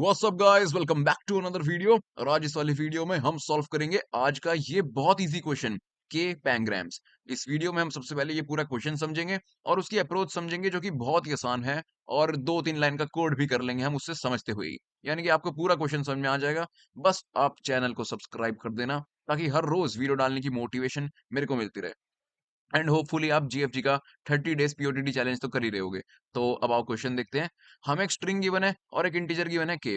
What's up guys, welcome back to another video. और आज इस वाली वीडियो में हम सॉल्व करेंगे आज का ये बहुत इजी क्वेश्चन के पैंग्राम्स। इस वीडियो में हम सबसे पहले ये पूरा क्वेश्चन समझेंगे और उसकी अप्रोच समझेंगे जो कि बहुत ही आसान है। और 2-3 लाइन का कोड भी कर लेंगे हम उससे समझते हुए ही। यानी कि आपको पूरा क्वेश्चन समझ में आ जाएगा। बस आप चैनल को सब्सक्राइब कर देना ताकि हर रोज वीडियो डालने की मोटिवेशन मेरे को मिलती रहे। एंड होपफुली आप जीएफजी का 30 डेज पीओटीडी चैलेंज तो कर ही रहे होगे। तो अब आओ क्वेश्चन देखते हैं। हमें एक स्ट्रिंग गिवन है और एक इंटीजर गिवन है के।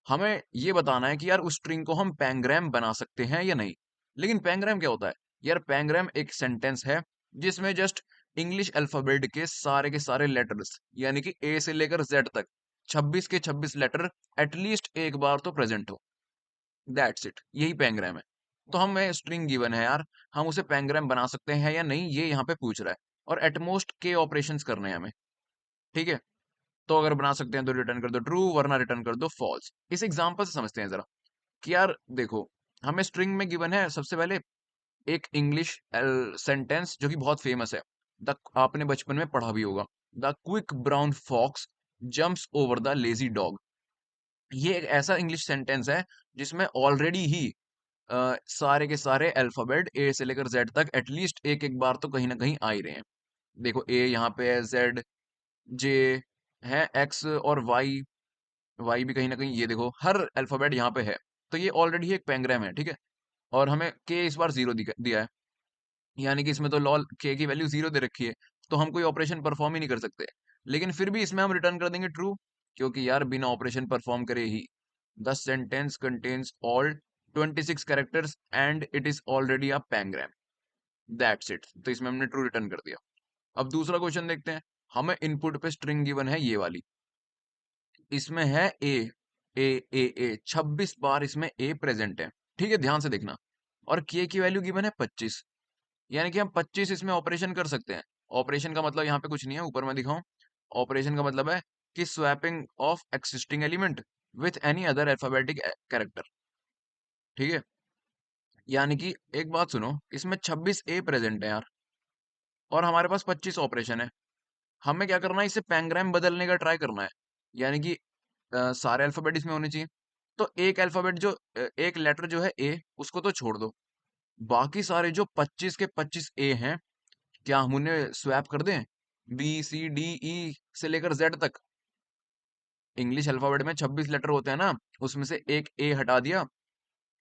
हमें ये बताना है कि यार उस स्ट्रिंग को हम पैंग्राम बना सकते हैं या नहीं। लेकिन पैंग्राम क्या होता है? यार पैंग्राम एक सेंटेंस है जिसमें जस्ट इंग्लिश अल्फाबेट के सारे लेटर्स यानी कि ए से लेकर जेड तक 26 के 26 लेटर एटलीस्ट एक बार तो प्रेजेंट हो। दैट्स इट, यही पैंग्राम है। तो हमें स्ट्रिंग गिवन है यार, हम उसे पैंग्राम बना सकते हैं या नहीं ये यहाँ पे पूछ रहा है। और एटमोस्ट के ऑपरेशंस करने हैं हमें। ठीक है, तो अगर बना सकते हैं तो रिटर्न कर दो ट्रू, वरना रिटर्न कर दो फॉल्स। इस एग्जांपल से समझते हैं जरा कि यार देखो, हमें स्ट्रिंग में गिवन है सबसे पहले एक इंग्लिश सेंटेंस जो कि बहुत फेमस है। द आपने बचपन में पढ़ा भी होगा। The quick brown fox jumps over the lazy dog. ये एक ऐसा इंग्लिश सेंटेंस है जिसमें ऑलरेडी ही सारे के सारे अल्फाबेट ए से लेकर जेड तक एटलीस्ट एक एक बार तो कहीं ना कहीं आ ही रहे हैं। देखो ए यहाँ पे है, जेड, जे है, एक्स और वाई। वाई भी कहीं ना कहीं, ये देखो हर अल्फाबेट यहाँ पे है। तो ये ऑलरेडी एक पैंग्राम है, ठीक है। और हमें के इस बार जीरो दिया है, यानी कि इसमें तो लॉल के की वैल्यू जीरो दे रखी है। तो हम कोई ऑपरेशन परफॉर्म ही नहीं कर सकते। लेकिन फिर भी इसमें हम रिटर्न कर देंगे ट्रू, क्योंकि यार बिना ऑपरेशन परफॉर्म करे ही the sentence contains all 26 characters and it is already a pangram. That's it, तो इसमें हमने ट्रू रिटर्न कर दिया। अब दूसरा क्वेश्चन देखते हैं। हमें इनपुट पे स्ट्रिंग गिवन है ये वाली। इसमें है ए, ए 26 बार इसमें ए प्रेजेंट है। ठीक है, ध्यान से देखना। और के की वैल्यू गिवन है 25, यानी कि हम 25 इसमें ऑपरेशन कर सकते हैं। ऑपरेशन का मतलब यहाँ पे कुछ नहीं है, ऊपर मैं दिखाऊं। ऑपरेशन का मतलब है कि swapping of existing element with any other alphabetic character. ठीक है, यानी कि एक बात सुनो, इसमें 26 ए प्रेजेंट है यार, और हमारे पास 25 ऑपरेशन है। हमें क्या करना है, इसे पैंग्राम बदलने का ट्राई करना है। यानी कि सारे अल्फाबेट इसमें होने चाहिए। तो एक अल्फाबेट जो एक लेटर जो है ए, उसको तो छोड़ दो। बाकी सारे जो 25 के 25 ए हैं, क्या हम उन्हें स्वैप कर दें? बी सी डी ई से लेकर जेड तक। इंग्लिश अल्फाबेट में 26 लेटर होते हैं ना, उसमें से एक ए हटा दिया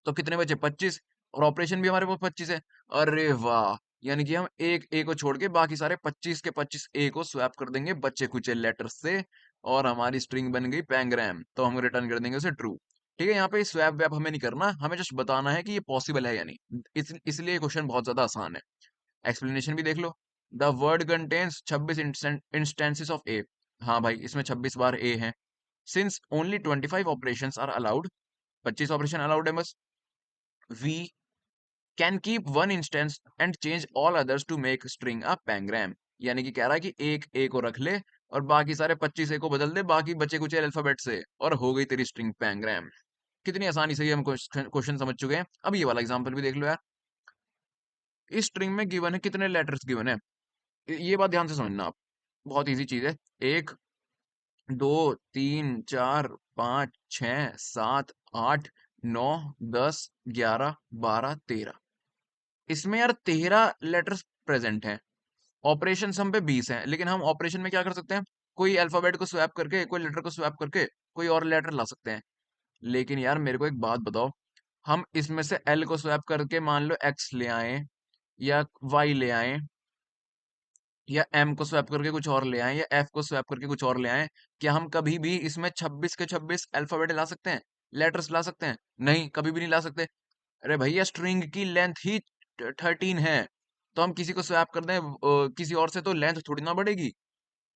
तो कितने बचे? 25। और ऑपरेशन भी हमारे पास 25 है। अरे वाह, यानी कि हम एक ए को छोड़ के बाकी सारे 25 के 25 ए को स्वैप कर देंगे बच्चे कुचे लेटर से। और हमारी स्ट्रिंग बन गई पैंग्राम, तो हम रिटर्न कर देंगे उसे ट्रू। ठीक है, यहाँ पे स्वैप वैप हमें नहीं करना, हमें जस्ट बताना है कि ये पॉसिबल है या नहीं। इसलिए क्वेश्चन बहुत ज्यादा आसान है। एक्सप्लेनेशन भी देख लो। The word contains 26 instances of A. हाँ भाई, इसमें 26 बार ए है। Since only 25 operations are allowed, 25 operation allowed है बस। We can keep one instance and change all others to make string a pangram. यानी कि कह रहा है कि एक ए को रख ले और बाकी सारे 25 ए को बदल दे बाकी बचे कुचे अल्फाबेट से, और हो गई तेरी स्ट्रिंग पैंग्राम। कितनी आसानी से ये हम क्वेश्चन समझ चुके हैं। अब ये वाला एग्जांपल भी देख लो यार। इस स्ट्रिंग में गिवन है कितने लेटर्स गिवन है, ये बात ध्यान से समझना आप। बहुत इजी चीज है। एक, दो, तीन, चार, पाँच, छ, सात, आठ, नौ, 10, 11, 12, 13। इसमें यार 13 लेटर्स प्रेजेंट हैं। ऑपरेशन हम पे 20 हैं, लेकिन हम ऑपरेशन में क्या कर सकते हैं? कोई अल्फाबेट को स्वैप करके, कोई लेटर को स्वैप करके कोई और लेटर ला सकते हैं। लेकिन यार मेरे को एक बात बताओ, हम इसमें से एल को स्वैप करके मान लो एक्स ले आए, या वाई ले आए, या एम को स्वैप करके कुछ और ले आए, या एफ को स्वैप करके कुछ और ले आए, क्या हम कभी भी इसमें 26 के 26 अल्फाबेट ला सकते हैं? लेटर्स ला सकते हैं? नहीं, कभी भी नहीं ला सकते। अरे भैया, स्ट्रिंग की लेंथ ही 13 है। तो हम किसी को स्वैप कर दें किसी और से, तो लेंथ थोड़ी ना बढ़ेगी।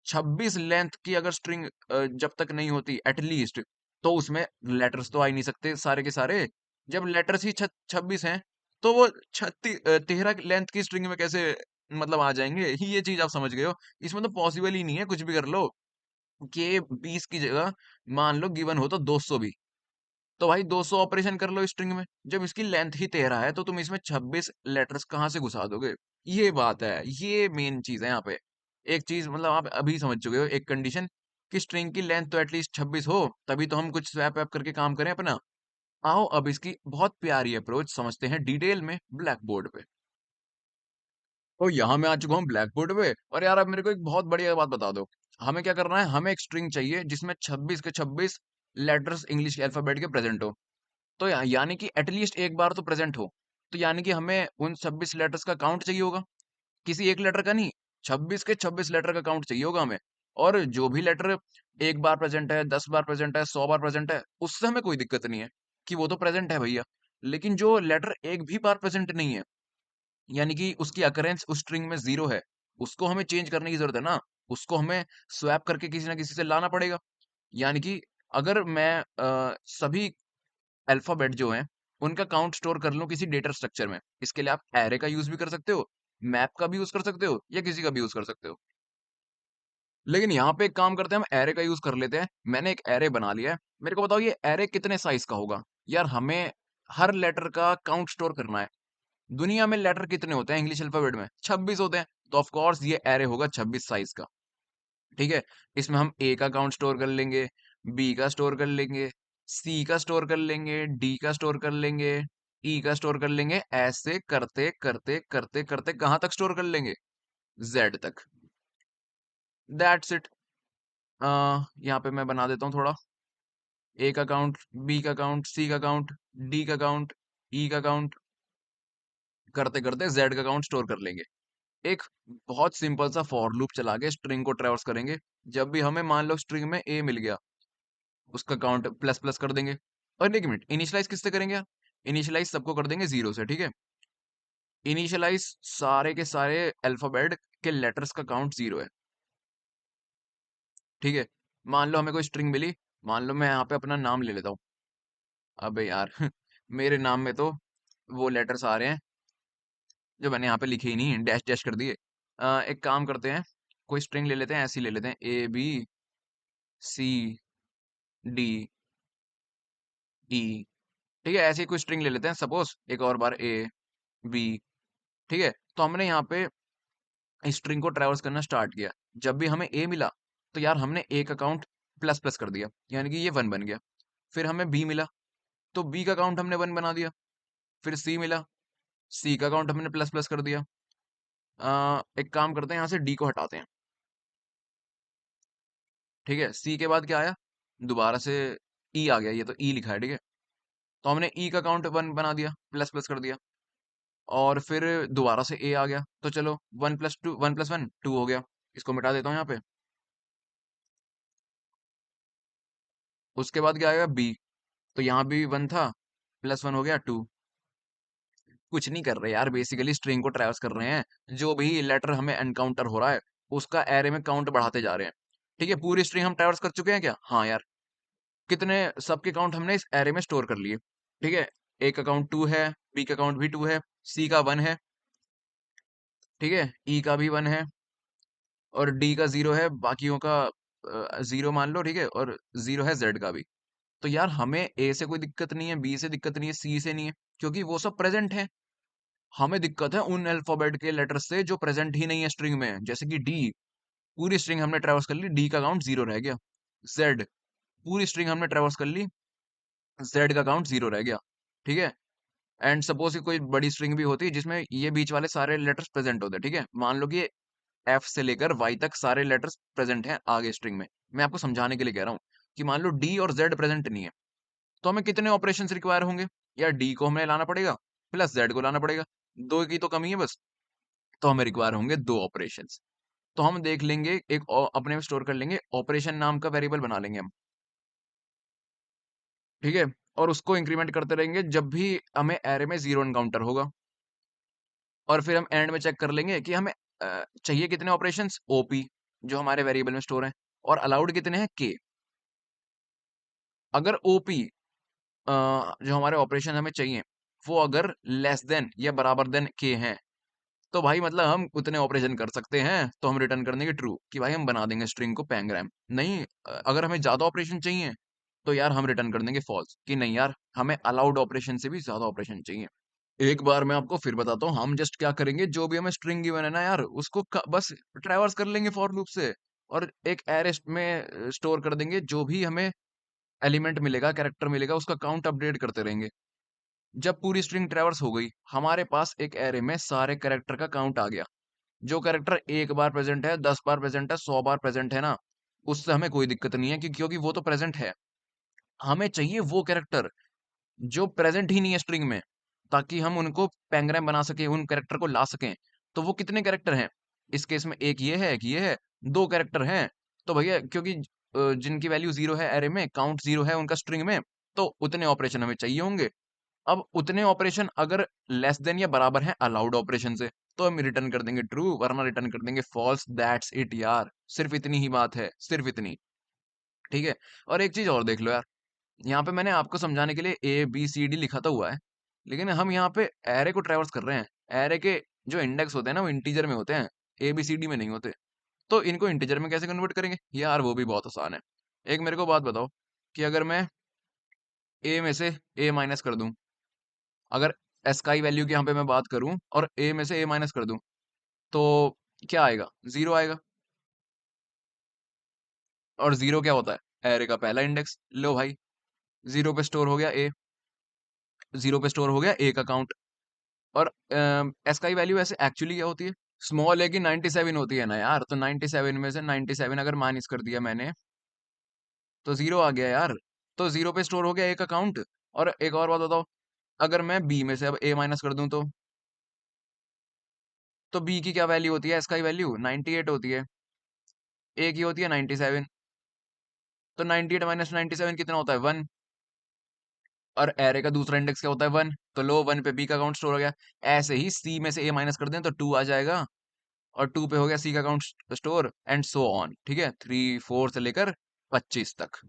26 लेंथ की अगर स्ट्रिंग जब तक नहीं होती एटलीस्ट, तो उसमें लेटर्स तो आ ही नहीं सकते सारे के सारे। जब लेटर्स ही 26 हैं, तो वो 13 लेंथ की स्ट्रिंग में कैसे मतलब आ जाएंगे? ये चीज आप समझ गए हो। इसमें तो पॉसिबल ही नहीं है कुछ भी कर लो कि 20 की जगह मान लो गिवन हो तो 200 भी। तो भाई 200 ऑपरेशन कर लो स्ट्रिंग में, जब इसकी लेंथ ही 13 है तो तुम इसमें 26 लेटर्स कहाँ से घुसा दोगे? ये बात है, ये मेन चीज है यहाँ पे। एक चीज मतलब आप अभी समझ चुके हो, एक कंडीशन कि स्ट्रिंग की लेंथ तो एटलीस्ट 26 हो, तभी तो हम कुछ स्वैप वैप करके काम करें अपना। आओ अब इसकी बहुत प्यारी अप्रोच समझते हैं डिटेल में ब्लैक बोर्ड पे। तो यहाँ मैं आ चुका हूँ ब्लैक बोर्ड पे, और यार अब मेरे को एक बहुत बढ़िया बात बता दो। हमें क्या करना है, हमें एक स्ट्रिंग चाहिए जिसमें 26 के 26 लेटर्स इंग्लिश के अल्फाबेट के प्रेजेंट हो। तो यानी कि एटलीस्ट एक बार तो प्रेजेंट हो। तो यानी कि हमें उन 26 लेटर्स का काउंट चाहिए होगा, किसी एक लेटर का नहीं, 26 के 26 लेटर का काउंट चाहिए होगा हमें। और जो भी लेटर एक बार प्रेजेंट है, 10 बार प्रेजेंट है, 100 बार प्रेजेंट है, उससे हमें कोई दिक्कत नहीं है कि वो तो प्रेजेंट है भैया। लेकिन जो लेटर एक भी बार प्रेजेंट नहीं है, यानी कि उसकी अकरेंस उस स्ट्रिंग में 0 है, उसको हमें चेंज करने की ज़रूरत है ना। उसको हमें स्वैप करके किसी ना किसी से लाना पड़ेगा। यानी कि अगर मैं सभी अल्फ़ाबेट जो हैं, उनका काउंट स्टोर कर लूँ किसी डेटा स्ट्रक्चर में, इसके लिए आप एरे का यूज़ भी कर सकते हो, मैप का भी यूज़ कर सकते हो, या किसी का भी यूज़ कर सकते हो। लेकिन यहाँ पे एक काम करते हैं, हम एरे का यूज़ कर लेते हैं। मैंने एक एरे बना लिया है। मेरे को बताओ ये एरे कितने साइज़ का होगा? यार हमें हर लेटर का काउंट स्टोर करना है। दुनिया में लेटर कितने होते हैं इंग्लिश अल्फ़ाबेट में? 26 होते हैं। तो ऑफ़ कोर्स ये एरे होगा 26 साइज़ का। ठीक है? इसमें हम ए का काउंट स्टोर कर लेंगे, बी का स्टोर कर लेंगे, सी का स्टोर कर लेंगे, डी का स्टोर कर लेंगे, ई का स्टोर कर लेंगे। ऐसे करते, करते, करते, करते कहाँ तक स्टोर कर लेंगे? ज़ेड तक। That's it. यहाँ पे मैं बना देता हूँ थोड़ा। ए का काउंट, बी का काउंट, सी का काउंट, डी का काउंट, ई का काउंट, करते-करते ज़ेड का काउंट स्टोर कर लेंगे। एक बहुत सिंपल सा फॉर लूप चला के स्ट्रिंग को ट्रैवर्स करेंगे। जब भी हमें मान लो स्ट्रिंग में ए मिल गया, उसका काउंट प्लस प्लस कर देंगे। और एक मिनट, इनिशियलाइज किससे करेंगे यार? इनिशियलाइज सबको कर देंगे 0 से, ठीक है? इनिशियलाइज सारे के सारे अल्फाबेट के लेटर्स का काउंट 0 है, ठीक है? मान लो हमें कोई स्ट्रिंग मिली, मान लो मैं यहाँ पे अपना नाम ले लेता हूँ। अबे यार मेरे नाम में तो वो लेटर्स आ रहे हैं जो मैंने यहाँ पे लिखे ही नहीं, डैश डैश कर दिए। एक काम करते हैं, कोई स्ट्रिंग ले लेते हैं, ऐसी ले लेते हैं, A B C D E, ठीक है? ऐसी कोई स्ट्रिंग ले लेते हैं, सपोज एक और बार ए बी, ठीक है? तो हमने यहाँ पे स्ट्रिंग को ट्रैवर्स करना स्टार्ट किया। जब भी हमें ए मिला, तो यार हमने ए का काउंट प्लस प्लस कर दिया, यानी कि ये 1 बन गया। फिर हमें बी मिला, तो बी का काउंट हमने 1 बना दिया। फिर सी मिला, सी का काउंट हमने प्लस प्लस कर दिया। एक काम करते हैं, यहाँ से डी को हटाते हैं, ठीक है? सी के बाद क्या आया? दोबारा से ई आ गया, ये तो ई लिखा है, ठीक है? तो हमने ई का काउंट 1 बना दिया, प्लस प्लस कर दिया। और फिर दोबारा से ए आ गया, तो चलो 1 प्लस 2, 1 प्लस 1 2 हो गया। इसको मिटा देता हूँ यहाँ पे। उसके बाद क्या आएगा? बी, तो यहाँ भी 1 था, प्लस 1 हो गया 2। कुछ नहीं कर रहे यार, बेसिकली स्ट्रिंग को ट्रैवर्स कर रहे हैं। जो भी लेटर हमें एनकाउंटर हो रहा है, उसका एरे में काउंट बढ़ाते जा रहे हैं। ठीक है, पूरी स्ट्रिंग हम ट्रैवर्स कर चुके हैं क्या? हाँ यार। कितने सबके काउंट हमने इस एरे में स्टोर कर लिए। ठीक है, ए का काउंट 2 है, बी का काउंट भी 2 है, सी का 1 है, ठीक है, ई का भी 1 है, और डी का 0 है, बाकियों का 0 मान लो, ठीक है, और 0 है जेड का भी। तो यार हमें ए से कोई दिक्कत नहीं है, बी से दिक्कत नहीं है, सी से नहीं है, क्योंकि वो सब प्रेजेंट है। हमें दिक्कत है उन अल्फाबेट के लेटर से जो प्रेजेंट ही नहीं है स्ट्रिंग में, जैसे कि डी। पूरी स्ट्रिंग हमने ट्रैवर्स कर ली, डी का काउंट 0 रह गया। जेड, पूरी स्ट्रिंग हमने ट्रैवर्स कर ली, जेड का काउंट 0 रह गया। ठीक है, एंड सपोज कि कोई बड़ी स्ट्रिंग भी होती जिसमें ये बीच वाले सारे लेटर्स प्रेजेंट होते, ठीक है? मान लो कि एफ से लेकर वाई तक सारे लेटर्स प्रेजेंट हैं आगे स्ट्रिंग में। मैं आपको समझाने के लिए कह रहा हूँ कि मान लो डी और जेड प्रेजेंट नहीं है, तो हमें कितने ऑपरेशंस रिक्वायर होंगे? या डी को हमें लाना पड़ेगा, प्लस जेड को लाना पड़ेगा। दो की तो कमी है बस, तो हमें रिक्वायर होंगे 2 ऑपरेशंस। तो हम देख लेंगे, एक अपने में स्टोर कर लेंगे, ऑपरेशन नाम का वेरिएबल बना लेंगे हम, ठीक है? और उसको इंक्रीमेंट करते रहेंगे जब भी हमें एरे में 0 एनकाउंटर होगा। और फिर हम एंड में चेक कर लेंगे कि हमें चाहिए कितने ऑपरेशंस, ओपी, जो हमारे वेरिएबल में स्टोर हैं, और अलाउड कितने हैं, के। अगर ओपी, जो हमारे ऑपरेशन हमें चाहिए, वो अगर लेस देन या बराबर देन के हैं, तो भाई मतलब हम उतने ऑपरेशन कर सकते हैं, तो हम रिटर्न कर देंगे ट्रू, कि भाई हम बना देंगे स्ट्रिंग को पैंग्राम। नहीं, अगर हमें ज्यादा ऑपरेशन चाहिए, तो यार हम रिटर्न कर देंगे फॉल्स, कि नहीं यार, हमें अलाउड ऑपरेशन से भी ज्यादा ऑपरेशन चाहिए। एक बार मैं आपको फिर बताता हूँ, हम जस्ट क्या करेंगे, जो भी हमें स्ट्रिंग गिवन है ना यार, उसको बस ट्रैवर्स कर लेंगे फॉर लूप से। और एक एरे में स्टोर कर देंगे, जो भी हमें एलिमेंट मिलेगा, कैरेक्टर मिलेगा, उसका काउंट अपडेट करते रहेंगे। जब पूरी स्ट्रिंग ट्रैवर्स हो गई, हमारे पास एक एरे में सारे कैरेक्टर का काउंट आ गया। जो कैरेक्टर 1 बार प्रेजेंट है, 10 बार प्रेजेंट है, 100 बार प्रेजेंट है ना, उससे हमें कोई दिक्कत नहीं है, क्योंकि वो तो प्रेजेंट है। हमें चाहिए वो कैरेक्टर जो प्रेजेंट ही नहीं है स्ट्रिंग में, ताकि हम उनको पैंग्राम बना सकें, उन कैरेक्टर को ला सकें। तो वो कितने कैरेक्टर हैं? इस केस में एक ये है, एक ये है, 2 कैरेक्टर हैं। तो भैया क्योंकि जिनकी वैल्यू 0 है एरे में, काउंट 0 है उनका स्ट्रिंग में, तो उतने ऑपरेशन हमें चाहिए होंगे। अब उतने ऑपरेशन अगर लेस देन या बराबर हैं अलाउड ऑपरेशन से, तो हम रिटर्न कर देंगे ट्रू, वरना रिटर्न कर देंगे फॉल्स। दैट्स इट यार, सिर्फ इतनी ही बात है, सिर्फ इतनी। ठीक है। और एक चीज और देख लो यार, यहाँ पे मैंने आपको समझाने के लिए ए बी सी डी लिखा तो हुआ है, लेकिन हम यहाँ पे एरे को ट्रैवर्स कर रहे हैं। एरे के जो इंडेक्स होते हैं ना, वो इंटीजर में होते हैं, ए बी सी डी में नहीं होते। तो इनको इंटीजर में कैसे कन्वर्ट करेंगे यार? वो भी बहुत आसान है। एक मेरे को बात बताओ कि अगर मैं ए में से ए माइनस कर दूं, अगर एस्काई वैल्यू की यहाँ पे मैं बात करूं और ए में से ए माइनस कर दूं, तो क्या आएगा? 0 आएगा। और 0 क्या होता है? एरे का पहला इंडेक्स। लो भाई, 0 पे स्टोर हो गया ए, 0 पे स्टोर हो गया ए का काउंट। और एस्काई वैल्यू ऐसे एक्चुअली क्या होती है? स्मॉल ए की 97 होती है ना यार, तो 97 में से 97 अगर माइनस कर दिया मैंने, तो 0 आ गया यार। तो 0 पे स्टोर हो गया ए का काउंट। और एक और बात बताओ, अगर मैं बी में से अब ए माइनस कर दूं, तो बी की क्या वैल्यू होती है? एस्काई वैल्यू 98 होती है, ए की होती है 97। तो 98 माइनस 97 कितना होता है? 1। और एरे का दूसरा इंडेक्स क्या होता है? 1। तो लो 1 पे बी का काउंट स्टोर हो गया। ऐसे ही सी में से ए माइनस कर दें तो 2 आ जाएगा, और 2 पे हो गया सी का count store, and so on. ठीक है, 3 4 से लेकर 25 तक।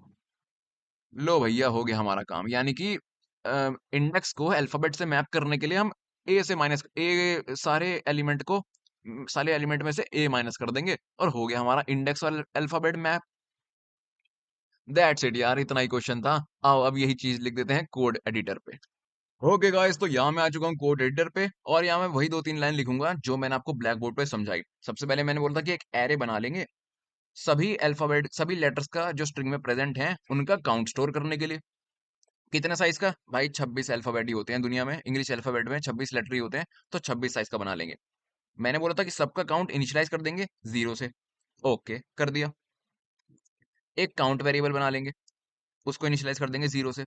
लो भैया, हो गया हमारा काम। यानी कि इंडेक्स को अल्फाबेट से मैप करने के लिए हम ए से माइनस ए सारे एलिमेंट को सारे एलिमेंट में से ए माइनस कर देंगे, और हो गया हमारा इंडेक्स और अल्फाबेट मैप। दैट्स इट यार, इतना ही क्वेश्चन था। आओ अब यही चीज लिख देते हैं कोड एडिटर पे। ओके गाइस, तो यहाँ मैं आ चुका हूँ कोड एडिटर पे, और यहाँ मैं वही 2-3 लाइन लिखूंगा जो मैंने आपको ब्लैक बोर्ड पे समझाई। सबसे पहले मैंने बोला था कि एक एरे बना लेंगे, सभी अल्फाबेट, सभी लेटर्स का जो स्ट्रिंग में प्रेजेंट है उनका काउंट स्टोर करने के लिए। कितने साइज का? भाई 26 अल्फाबेट ही होते हैं दुनिया में, इंग्लिश अल्फाबेट में 26 लेटर ही होते हैं, तो 26 साइज का बना लेंगे। मैंने बोला था कि सबका काउंट इनिशियलाइज कर देंगे 0 से। ओके, कर दिया। एक काउंट वेरिएबल बना लेंगे, उसको इनिशियलाइज कर देंगे 0 से।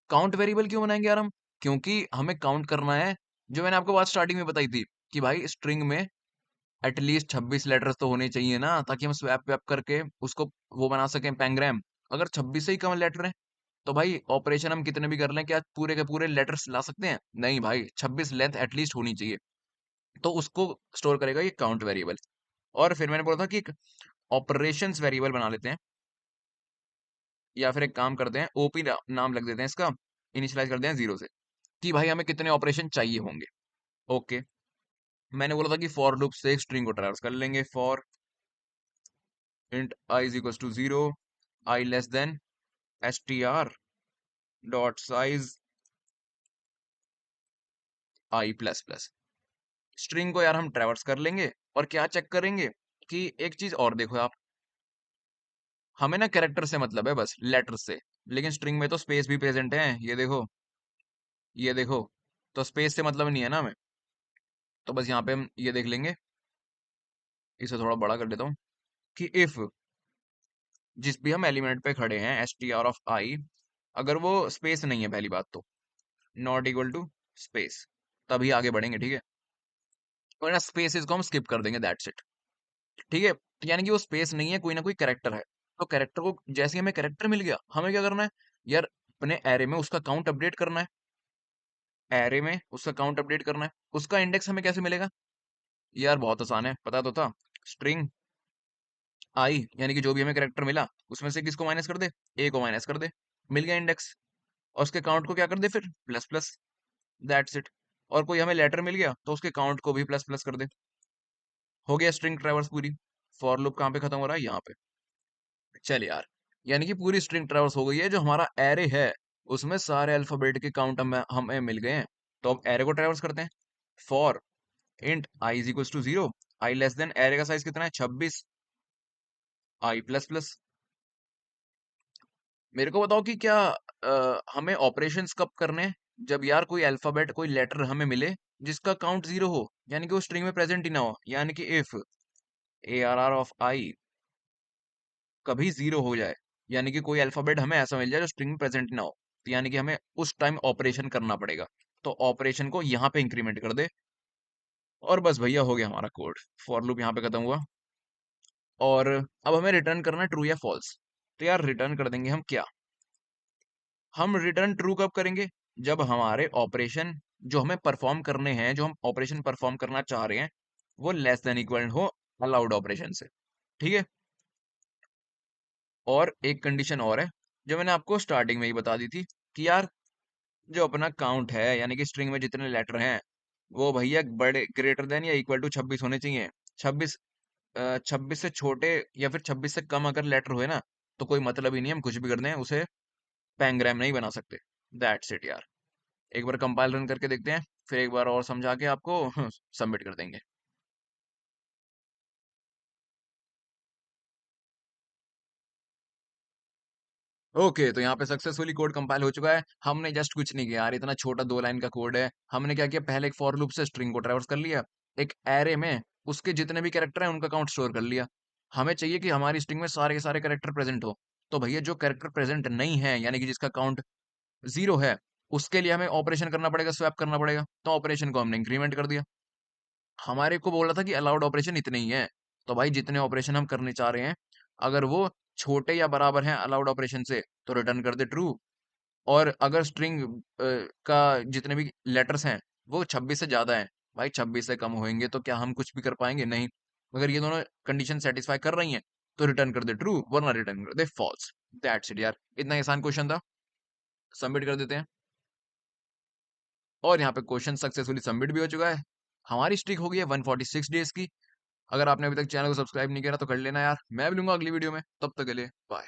काउंट वेरिएबल क्यों बनाएंगे यार हम? क्योंकि हमें काउंट करना है, जो मैंने आपको बात स्टार्टिंग में बताई थी, कि भाई स्ट्रिंग में एटलीस्ट 26 लेटर्स तो होने चाहिए ना, ताकि हम स्वैप वैप करके उसको वो बना सकें पैंग्राम। अगर 26 से ही कम लेटर हैं, तो भाई ऑपरेशन हम कितने भी कर लें, क्या पूरे के पूरे लेटर्स ला सकते हैं? नहीं भाई, 26 लेंथ एटलीस्ट होनी चाहिए। तो उसको स्टोर करेगा ये काउंट वेरिएबल। और फिर मैंने बोला था कि एक ऑपरेशंस वेरिएबल बना लेते हैं, या फिर एक काम करते हैं, ओपी नाम लग देते हैं इसका, इनिशियलाइज कर दें 0 से, कि भाई हमें कितने ऑपरेशन चाहिए होंगे। ओके। मैंने बोला था कि फॉर लूप से एक स्ट्रिंग को ट्रैवर्स कर लेंगे। For int i is equal to 0, i less than str dot size i plus plus. String को यार हम ट्रैवर्स कर लेंगे, और क्या चेक करेंगे कि एक चीज और देखो आप, हमें ना कैरेक्टर से मतलब है, बस लेटर से। लेकिन स्ट्रिंग में तो स्पेस भी प्रेजेंट है, ये देखो, ये देखो। तो स्पेस से मतलब नहीं है ना हमें। तो बस यहाँ पे हम ये देख लेंगे, इसे थोड़ा बड़ा कर देता हूँ, कि इफ जिस भी हम एलिमेंट पे खड़े हैं str ऑफ आई, अगर वो स्पेस नहीं है पहली बात, तो नॉट इक्वल टू स्पेस, तभी आगे बढ़ेंगे। ठीक है, वरना स्पेसेस को हम स्किप कर देंगे, दैट्स इट। ठीक है, यानी कि वो स्पेस नहीं है, कोई ना कोई कैरेक्टर है। तो कैरेक्टर को, जैसे ही हमें कैरेक्टर मिल गया, हमें क्या करना है यार? अपने एरे में उसका काउंट अपडेट करना है। एरे में उसका काउंट अपडेट करना है। उसका इंडेक्स हमें कैसे मिलेगा? यार बहुत आसान है, पता तो था। स्ट्रिंग आई, यानी कि जो भी हमें कैरेक्टर मिला, उसमें से किसको माइनस कर दे? ए को माइनस कर दे, मिल गया इंडेक्स। और उसके काउंट को क्या कर दे फिर? Plus plus. That's it. और कोई हमें लेटर मिल गया, तो उसके काउंट को भी प्लस प्लस कर दे। हो गया स्ट्रिंग ट्रैवर्स पूरी। फॉर लूप कहाँ पे खत्म हो रहा है? यहाँ पे। चल यार, यानी कि पूरी स्ट्रिंग ट्रैवर्स हो गई है। जो हमारा एरे है, उसमें सारे अल्फाबेट के काउंट हमें मिल गए हैं। तो अब एरे को ट्रैवर्स करते हैं। For int i is equal to 0, i less than, array का साइज कितना है? 26। i++। मेरे को बताओ कि क्या हमें ऑपरेशंस कब करने हैं? जब यार कोई अल्फाबेट कोई लेटर हमें मिले जिसका काउंट 0 हो, यानी कि वो स्ट्रिंग में प्रेजेंट ही ना हो, यानी कि इफ ARR ऑफ आई कभी 0 हो जाए, यानी कि कोई अल्फाबेट हमें ऐसा मिल जाए जो स्ट्रिंग में प्रेजेंट ना हो, तो यानी कि हमें उस टाइम ऑपरेशन करना पड़ेगा। तो ऑपरेशन को यहाँ पे इंक्रीमेंट कर दे और बस भैया हो गया हमारा कोड। फॉर लूप यहाँ पे खत्म हुआ और अब हमें रिटर्न करना है ट्रू या फॉल्स। तो यार रिटर्न कर देंगे हम क्या, हम रिटर्न ट्रू कब करेंगे, जब हमारे ऑपरेशन जो हमें परफॉर्म करने हैं, जो हम ऑपरेशन परफॉर्म करना चाह रहे हैं, वो लेस देन इक्वल हो अलाउड ऑपरेशन से। ठीक है। और एक कंडीशन और है जो मैंने आपको स्टार्टिंग में ही बता दी थी कि यार जो अपना काउंट है, यानी कि स्ट्रिंग में जितने लेटर हैं वो भैया बड़े ग्रेटर देन या इक्वल टू 26 होने चाहिए। 26 26 से छोटे या फिर 26 से कम अगर लेटर हुए ना तो कोई मतलब ही नहीं, हम कुछ भी कर दें उसे पैंग्राम नहीं बना सकते। दैट्स इट यार। एक बार कंपाइल रन करके देखते हैं, फिर एक बार और समझा के आपको सबमिट कर देंगे। ओके, तो यहाँ पे सक्सेसफुली कोड कंपाइल हो चुका है। हमने जस्ट कुछ नहीं किया यार, इतना छोटा 2 लाइन का कोड है। हमने क्या किया, पहले एक फॉर लूप से स्ट्रिंग को ट्रैवर्स कर लिया, एक एरे में उसके जितने भी कैरेक्टर हैं उनका काउंट स्टोर कर लिया। हमें चाहिए कि हमारी स्ट्रिंग में सारे के सारे कैरेक्टर प्रेजेंट हो। तो भैया जो कैरेक्टर प्रेजेंट नहीं है, यानी कि जिसका काउंट 0 है, उसके लिए हमें ऑपरेशन करना पड़ेगा, स्वैप करना पड़ेगा। तो ऑपरेशन को हमने इंक्रीमेंट कर दिया। हमारे को बोला था कि अलाउड ऑपरेशन इतने ही हैं, तो भाई जितने ऑपरेशन हम करने चाह रहे हैं, अगर वो छोटे या बराबर हैं अलाउड ऑपरेशन से, तो रिटर्न कर दे ट्रू। और अगर स्ट्रिंग का जितने भी लेटर्स हैं वो 26 से ज्यादा हैं, भाई 26 से कम होंगे तो क्या हम कुछ भी कर पाएंगे? नहीं। अगर ये दोनों कंडीशन सेटिस्फाई कर रही हैं तो रिटर्न कर दे ट्रू, वरना रिटर्न कर दे फॉल्स। दैट्स इट यार, इतना ही आसान क्वेश्चन था। सबमिट कर देते हैं। और यहाँ पे क्वेश्चन सक्सेसफुली सबमिट भी हो चुका है। हमारी स्ट्रिक हो गई है 146 डेज की। अगर आपने अभी तक चैनल को सब्सक्राइब नहीं किया तो कर लेना यार। मैं भी लूंगा अगली वीडियो में, तब तक के लिए बाय।